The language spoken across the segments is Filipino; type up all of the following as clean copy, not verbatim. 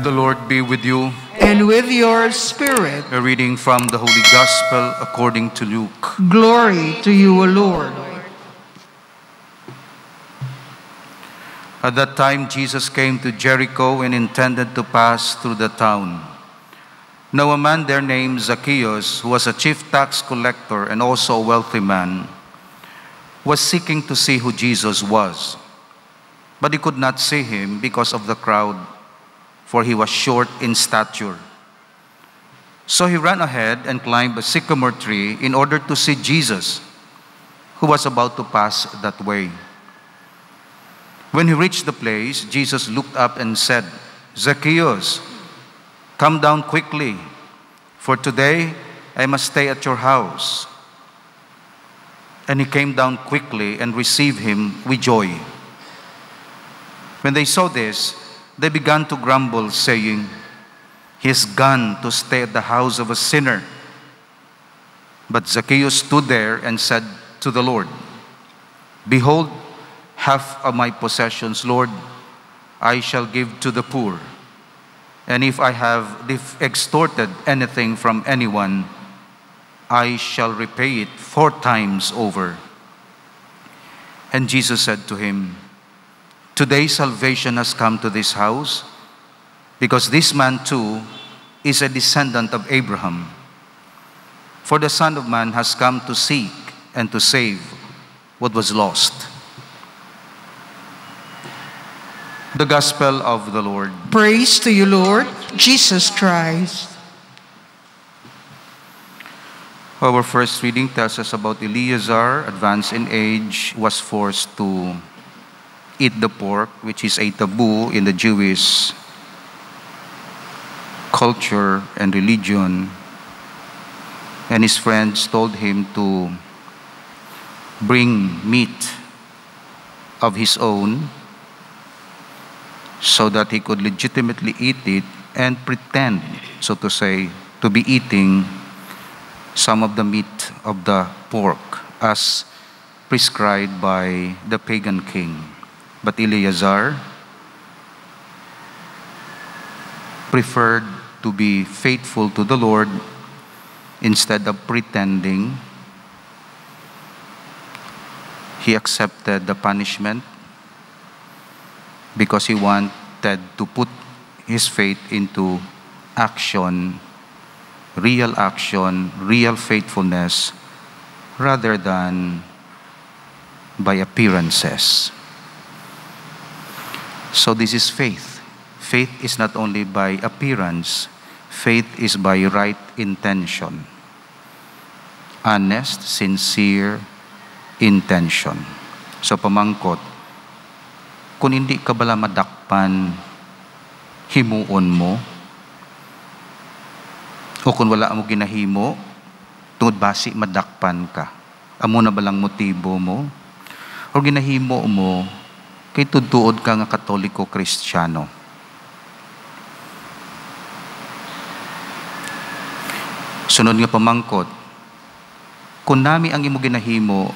The Lord be with you. And with your spirit. A reading from the Holy Gospel according to Luke. Glory to you, O Lord. At that time, Jesus came to Jericho and intended to pass through the town. Now a man there named Zacchaeus, who was a chief tax collector and also a wealthy man, was seeking to see who Jesus was. But he could not see him because of the crowd, for he was short in stature. So he ran ahead and climbed a sycamore tree in order to see Jesus, who was about to pass that way. When he reached the place, Jesus looked up and said, "Zacchaeus, come down quickly, for today I must stay at your house." And he came down quickly and received him with joy. When they saw this, they began to grumble, saying, "He has gone to stay at the house of a sinner." But Zacchaeus stood there and said to the Lord, "Behold, half of my possessions, Lord, I shall give to the poor. And if I have extorted anything from anyone, I shall repay it 4 times over." And Jesus said to him, "Today salvation has come to this house, because this man too is a descendant of Abraham. For the Son of Man has come to seek and to save what was lost." The Gospel of the Lord. Praise to you, Lord Jesus Christ. Our first reading tells us about Eleazar, advanced in age, was forced to eat the pork, which is a taboo in the Jewish culture and religion. And his friends told him to bring meat of his own so that he could legitimately eat it and pretend, so to say, to be eating some of the meat of the pork as prescribed by the pagan king. But Eleazar preferred to be faithful to the Lord instead of pretending. He accepted the punishment because he wanted to put his faith into action, real faithfulness, rather than by appearances. So this is faith. Faith is not only by appearance, faith is by right intention. Honest, sincere intention. So pamangkot, kung hindi ka bala madakpan, himuon mo, o kung wala mo ginahimo, tungod basi madakpan ka. Amo na balang motibo mo, o ginahimo mo, kay tutuod ka nga Katoliko Kristiyano. Sunod nga pamangkot, kung nami ang imo ginahimo,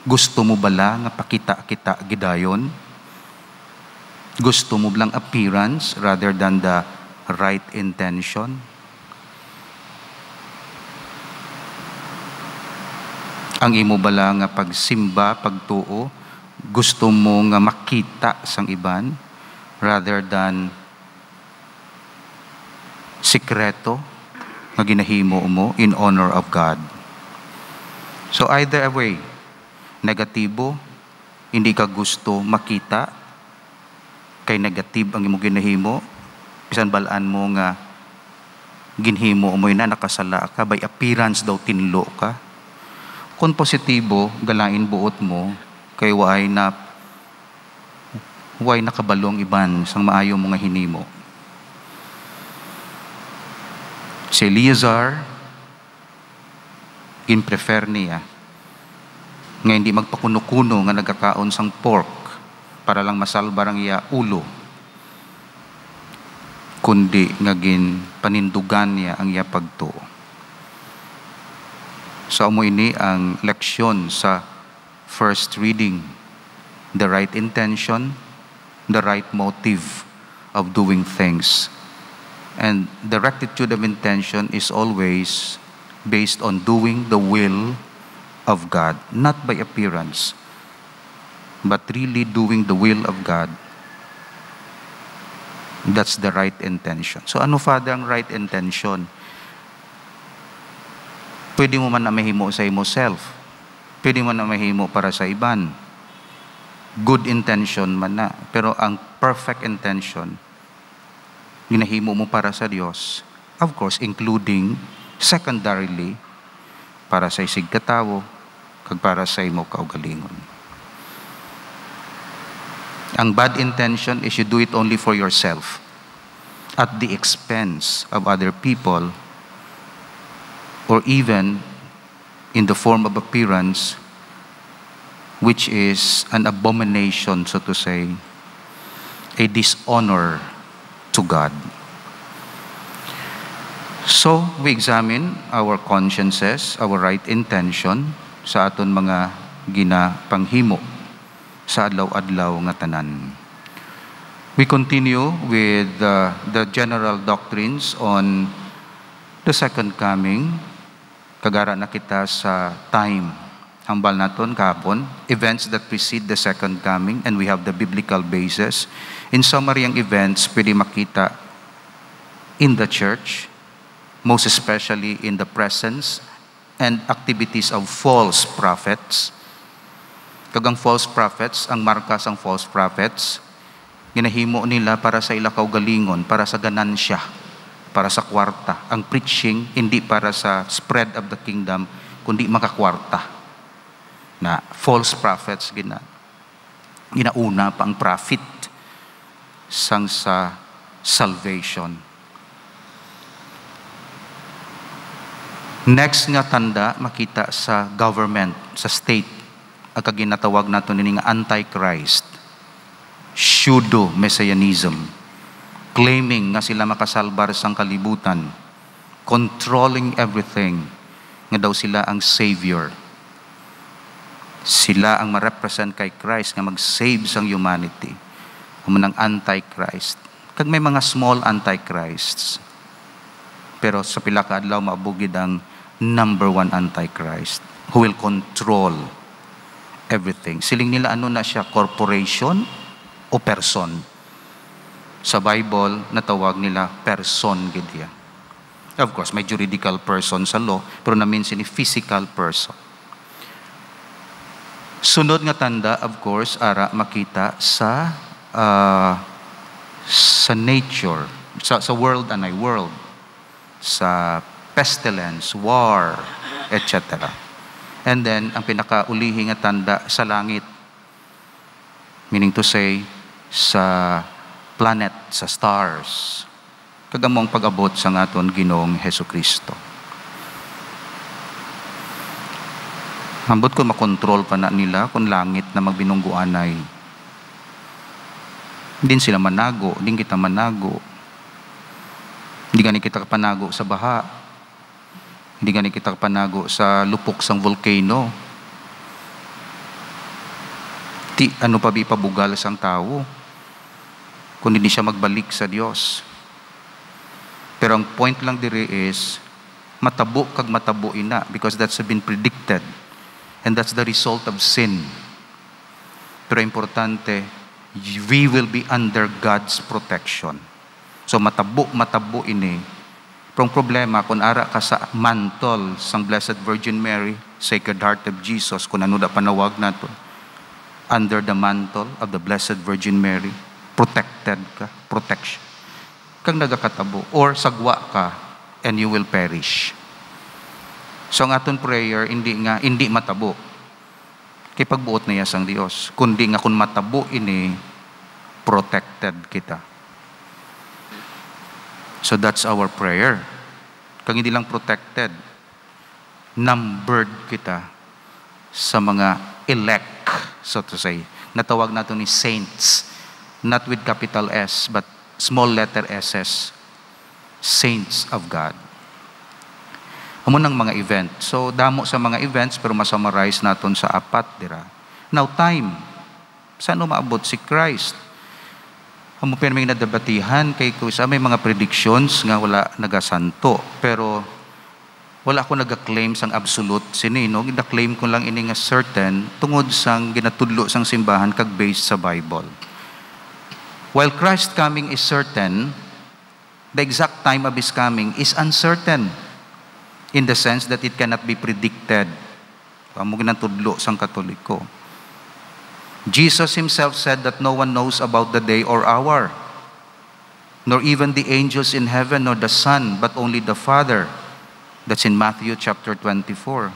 gusto mo bala nga pakita-kita gidayon? Gusto mo lang appearance rather than the right intention? Ang imo bala nga pagsimba, pagtuo, gusto mo nga makita sang iban rather than sikreto nga ginahimo mo in honor of God? So either way, negatibo, hindi ka gusto makita, kay negative ang imo ginahimo, bisan balaan mo nga ginhimo mo na nakasala ka, by appearance daw tinlo ka. Kung positibo, galain buot mo, kay way nakabalong iban sang maayo mga hinimo. Si Eleazar, in-prefer niya nga hindi magpakuno-kuno nga nagkakaon sang pork para lang masalbar ang iya ulo, kundi nga panindugan niya ang iya pagtuo. So amo ini ang leksyon sa first reading. The right intention, the right motive of doing things. And the rectitude of intention is always based on doing the will of God, not by appearance, but really doing the will of God. That's the right intention. So ano, Father, ang right intention? Pwede mo man na mahimo sa imo self. Pwede mo na mahimo para sa iban. Good intention man na. Pero ang perfect intention, ginahimo mo para sa Dios. Of course, including, secondarily, para sa isig katawo, kag para sa imo kaugalingon. Ang bad intention is you do it only for yourself at the expense of other people, or even in the form of appearance, which is an abomination, so to say, a dishonor to God. So, we examine our consciences, our right intention sa aton mga ginapanghimo sa adlaw-adlaw nga tanan. We continue with the general doctrines on the second coming. Kagara na kita sa time. Hambal naton kahapon, events that precede the second coming, and we have the biblical basis. In summary, ang events pwede makita in the church, most especially in the presence and activities of false prophets. Kagang false prophets, ang markas ang false prophets, ginahimo nila para sa ila kaugalingon, para sa ganansya, para sa kwarta. Ang preaching, hindi para sa spread of the kingdom, kundi makakwarta. Na false prophets, ginauna pa ang profit sang sa salvation. Next nga tanda, makita sa government, sa state, ang kaginatawag nato nini nga Antichrist, pseudo-messianism, claiming nga sila makasalbar sang kalibutan, controlling everything, nga daw sila ang savior. Sila ang ma-represent kay Christ, nga mag-save sang humanity. Humanang Antichrist. Kag may mga small Antichrists, pero sa pila ka adlaw maabugid ang number one Antichrist, who will control everything. Siling nila ano na siya, corporation o person. Sa Bible, natawag nila person gid yan. Of course, may juridical person sa law, pero na-mean ni physical person. Sunod nga tanda, of course, ara makita sa nature, sa world and world, sa pestilence, war, etc. And then, ang pinakaulihi nga tanda sa langit, meaning to say, sa planet, sa stars, kagamong pag-abot sa ngaton Ginoong Hesukristo. Hambot ko makontrol pa na nila kung langit na magbinungguanay. Hindi sila manago, hindi kita manago. Hindi gani kita panago sa baha. Hindi gani kita panago sa lupok sang volcano. Ano pa ipabugal sang tao kung hindi siya magbalik sa Diyos. Pero ang point lang dire is matabo kag matabo ina, because that's been predicted. And that's the result of sin. Pero importante, we will be under God's protection. So matabo ini. Pero ang problema, kung ara ka sa mantle sang Blessed Virgin Mary, Sacred Heart of Jesus, kung ano da panawag nato, under the mantle of the Blessed Virgin Mary, protected ka, protection. Kang nagakatabo, or sagwa ka, and you will perish. So ang aton prayer, hindi matabo. Kay pagbuot na yas ang Dios. Kundi nga kung matabo ini, protected kita. So that's our prayer. Kung hindi lang protected, numbered kita sa mga elect, so to say. Natawag nato ni saints. Not with capital S, but small letter SS. Saints of God. Amo ng mga event. So, damo sa mga events, pero masummarize naton sa apat, dira. Now, time. Saan maabot si Christ? Amo pirming nadabatihan kay ko sa may mga predictions nga wala nagasanto, pero wala ako nag-claim sang absolute sinino, gina-claim ko lang ini nga certain tungod sang ginatudlo sang simbahan kag based sa Bible. While Christ coming is certain, the exact time of His coming is uncertain in the sense that it cannot be predicted. Amo ginatudlo sang Katoliko. Jesus Himself said that no one knows about the day or hour, nor even the angels in heaven nor the Son, but only the Father. That's in Matthew chapter 24.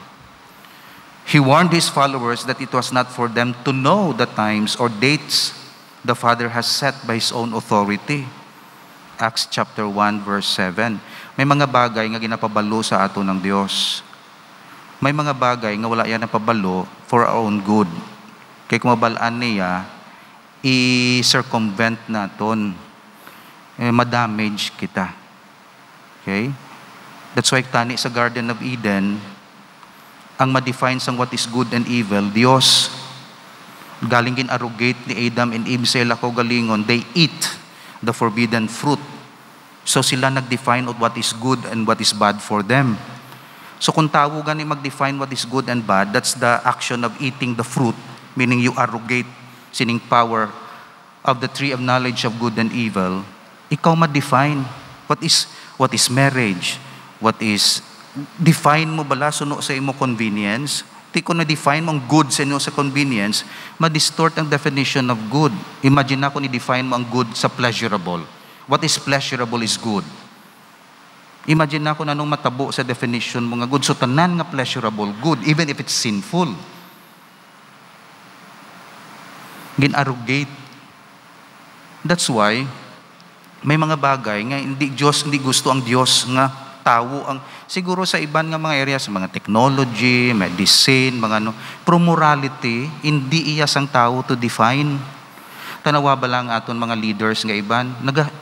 He warned His followers that it was not for them to know the times or dates the Father has set by His own authority. Acts chapter 1 verse 7. May mga bagay nga ginapabalo sa ato ng Dios. May mga bagay nga wala yan napabalo for our own good. Kaya kung mabalaan niya, i-circumvent naton, madamage kita. Okay? That's why tani sa Garden of Eden, ang ma-define sang what is good and evil, Dios. Galing gin-arrogate ni Adam and Eve sila ko galingon, they eat the forbidden fruit. So sila nag-define of what is good and what is bad for them. So kung tao gani mag-define what is good and bad, that's the action of eating the fruit, meaning you arrogate sining power of the tree of knowledge of good and evil. Ikaw ma-define what is marriage, what is define mo bala suno sa imo convenience. Ti ko na-define mong good sa inyo sa convenience, ma-distort ang definition of good. Imagine na kung i-define mo ang good sa pleasurable. What is pleasurable is good. Imagine na kung anong matabo sa definition mo nga good. So tanan nga pleasurable, good, even if it's sinful. Gin-arrogate. That's why, may mga bagay nga hindi gusto ang Diyos nga tao ang siguro sa iban nga mga areas, mga technology, medicine, mga ano, pero morality hindi iya sang tao to define. Tanawa ba lang aton mga leaders nga iban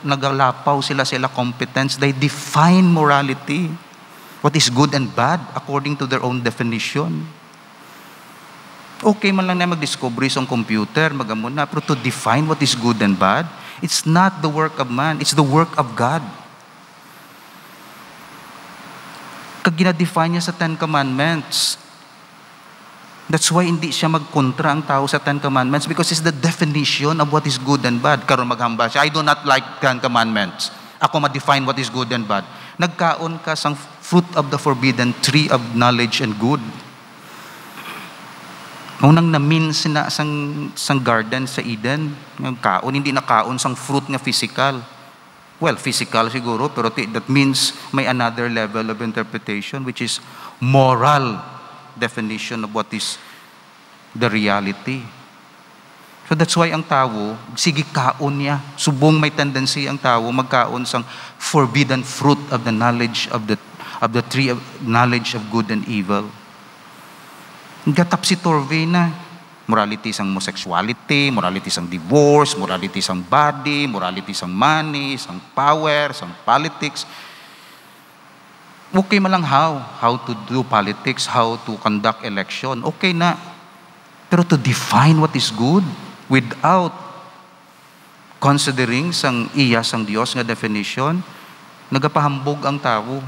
nagalapaw sila competence, they define morality, what is good and bad according to their own definition. Okay man lang na mag-discover sa computer magamo na, pero to define what is good and bad, it's not the work of man, it's the work of God. Kag gina-define niya sa Ten Commandments. That's why hindi siya magkontra ang tao sa Ten Commandments, because it's the definition of what is good and bad. Karon maghamba siya, I do not like Ten Commandments. Ako ma-define what is good and bad. Nagkaon ka sang fruit of the forbidden tree of knowledge and good. Unang namin sina sang garden sa Eden, kaon hindi nakaon sang fruit nga physical. Well, physical siguro, pero that means may another level of interpretation, which is moral definition of what is the reality. So that's why ang tao, sige kaon niya. Subong may tendency ang tao magkaon sang forbidden fruit of the knowledge of the tree of knowledge of good and evil. Gatapsi-torve na. Morality sang homosexuality, morality sang divorce, morality sang body, morality sang money, sang power, sang politics. Okay man lang how to do politics, how to conduct election, okay na. Pero to define what is good without considering sang sang Dios nga definition, nagapahambog ang tao.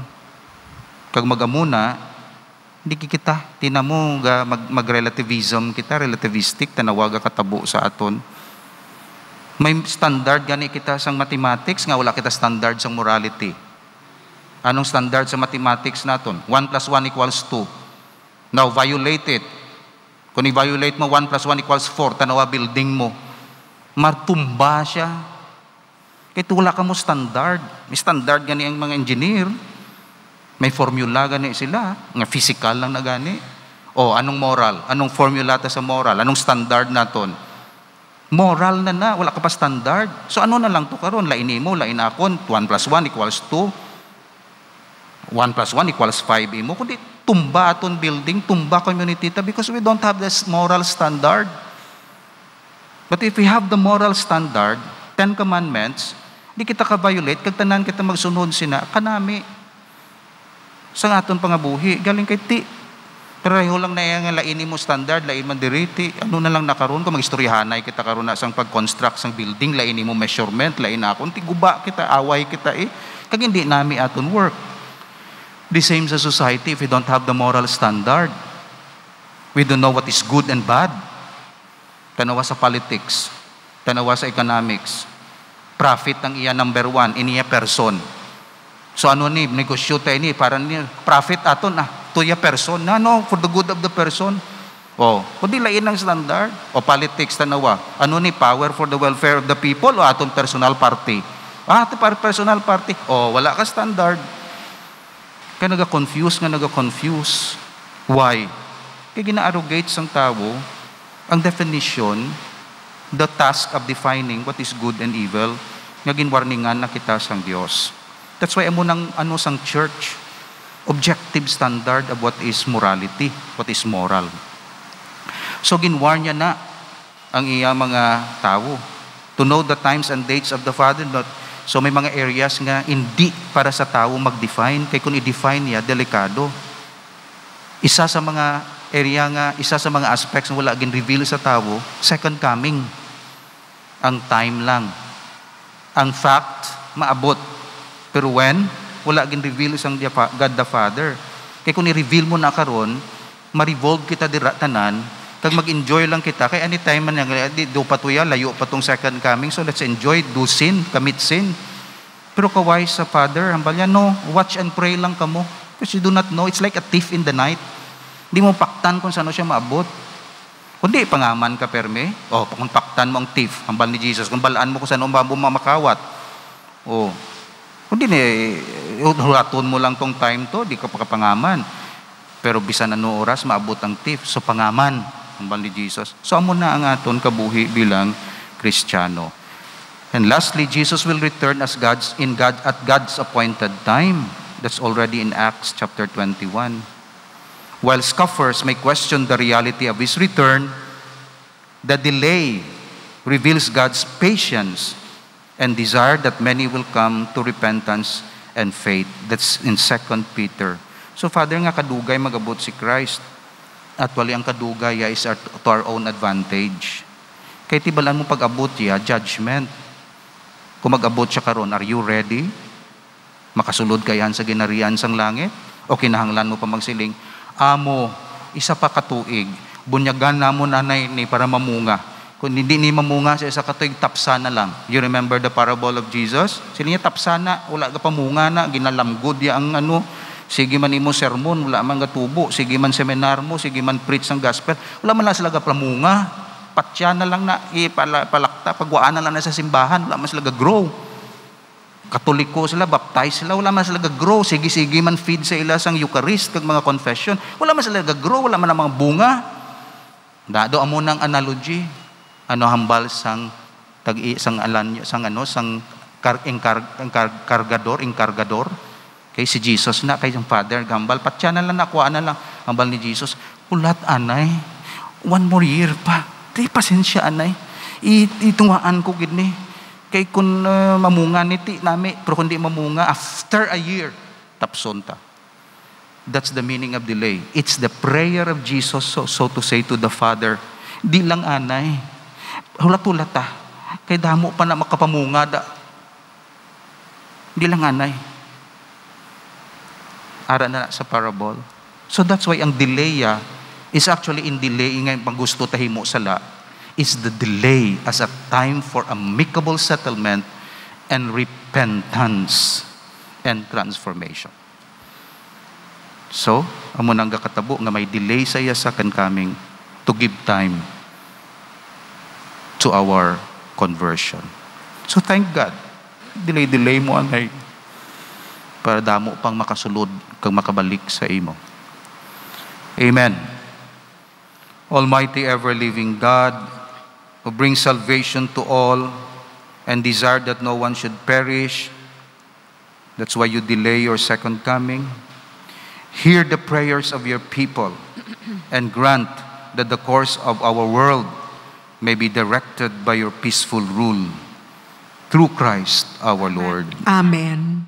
Kag magamuna, hindi kita, tinamo mag-relativism kita, relativistic, tanawaga katabo sa aton. May standard gani kita sang mathematics, nga wala kita standard sang morality. Anong standard sa mathematics naton? 1 plus 1 equals 2. Now, violate it. Kung i-violate mo, 1 plus 1 equals 4, tanawa building mo. Martumba siya. Kaya wala ka mo standard. May standard gani ang mga engineer. May formula gani sila, nga physical lang na gani. O anong moral? Anong formula ta sa moral? Anong standard naton? Moral na, wala ka pa standard. So ano na lang to karon? Laini mo, lain akon, 1 plus 1 equals 2. 1 plus 1 equals 5 imo. Kundi tumba aton building, tumba community ta, because we don't have this moral standard. But if we have the moral standard, 10 commandments, di kita ka-violate, kag tanan kita magsunod sina, kanami. Sa aton pangabuhi, galing kay ti. Pareho lang na yung laini mo standard, lain man diriti. Ano na lang nakaroon ko, mag-istoryahanay kita karoon na sang pag-construct sang building, laini mo measurement, lain na ako. Guba kita, away kita eh. Kag hindi nami aton work. The same sa society if we don't have the moral standard. We don't know what is good and bad. Tanawa sa politics, tanawa sa economics. Profit ang iya number one, iniya person. So ano ni, negosyo tayo ni, parang ni, profit aton to ya person, no, for the good of the person. Kundi lain ang standard. O politics, tanawa. Ano ni, power for the welfare of the people o aton personal party? Ito personal party. Wala ka standard. Kaya naga-confuse. Why? Kaya gina-arrogate sang tao ang definition, the task of defining what is good and evil, nga ginwarningan na kita sang Dios. That's why amo nang sang church, objective standard of what is morality, what is moral. So ginwarn niya na ang iya mga tao to know the times and dates of the Father. So may mga areas nga hindi para sa tao mag-define, kay kung i-define niya, delikado. Isa sa mga area nga, isa sa mga aspects na wala gin-reveal sa tao, second coming. Ang time lang. Ang fact, maabot. Pero when, wala gin-reveal isang God the Father. Kaya kung i-reveal mo na karon, ma-revolve kita tanan, kag mag-enjoy lang kita. Kaya anytime man do patuya, layo pa tong second coming, so let's enjoy, do sin, commit sin. Pero kaway sa Father, hambal niya, no, watch and pray lang kamo. Because you do not know, it's like a thief in the night. Hindi mo paktan kung saan siya maabot. Kundi pangaman ka perme, kung paktan mo ang thief, hambal ni Jesus, kung balaan mo kung saan mamakawat. Kundi huraton mo lang tong time to, di ka pakapangaman. Pero bisan ano oras, maabot ang thief. So pangaman, hambal ni Jesus. So amo na ang aton kabuhi bilang Kristiyano. And lastly, Jesus will return at God's appointed time. That's already in Acts chapter 21. While scoffers may question the reality of His return, the delay reveals God's patience and desire that many will come to repentance and faith. That's in 2 Peter. So Father nga kadugay magabot si Christ. Actually ang kadugay is to our own advantage. Kaya tibalan mo pag-abot siya, judgment. Kung mag-abot siya karon, are you ready? Makasulod kayan sa ginarian sang langit? O kinahanglan mo pa magsiling, Amo, isa pa katuig, bunyagan na mo nanay ni para mamunga. Kung hindi ni mamunga sa isa katuig, tapsana lang. You remember the parable of Jesus? Sila niya tapsana, wala ka pamunga na, ginalamgod ya ang sige man imo sermon, wala man gatubo, sige man seminar mo, sige man preach ng gospel, wala man lang sila pamunga. Patya na lang na, palakta, pagwaan na lang na sa simbahan, wala man sila grow. Katoliko sila, baptize sila, wala man sila grow. Sige man feed sa ila sang Eucharist, kag mga confession, wala man sila grow, wala man ang mga bunga. Dado amo nang analogy, hambal sang enkargador. Kay si Jesus na, kay yung Father, gambal, patya na lang, nakuha na lang, hambal ni Jesus, ulat anay, 1 more year pa, di pasensya anay, itungaan ko gini. Kay kung mamunga niti nami, pero kundi mamunga, after a year, tapsonta. That's the meaning of delay. It's the prayer of Jesus, so to say, to the Father. Di lang anay, hulat-hulat kay damo pa na makapamunga da. Di lang anay. Ara na sa parable. So that's why ang delay is actually in delay nga pag gusto tahimo sala is the delay as a time for amicable settlement and repentance and transformation. So, amo nang gakatabo nga may delay sa iya second coming to give time to our conversion. So thank God. Delay mo anay para damo pang makasulod kag makabalik sa imo. Amen. Almighty ever-living God, who brings salvation to all and desire that no one should perish. That's why you delay your second coming. Hear the prayers of your people and grant that the course of our world may be directed by your peaceful rule. Through Christ our Lord. Amen.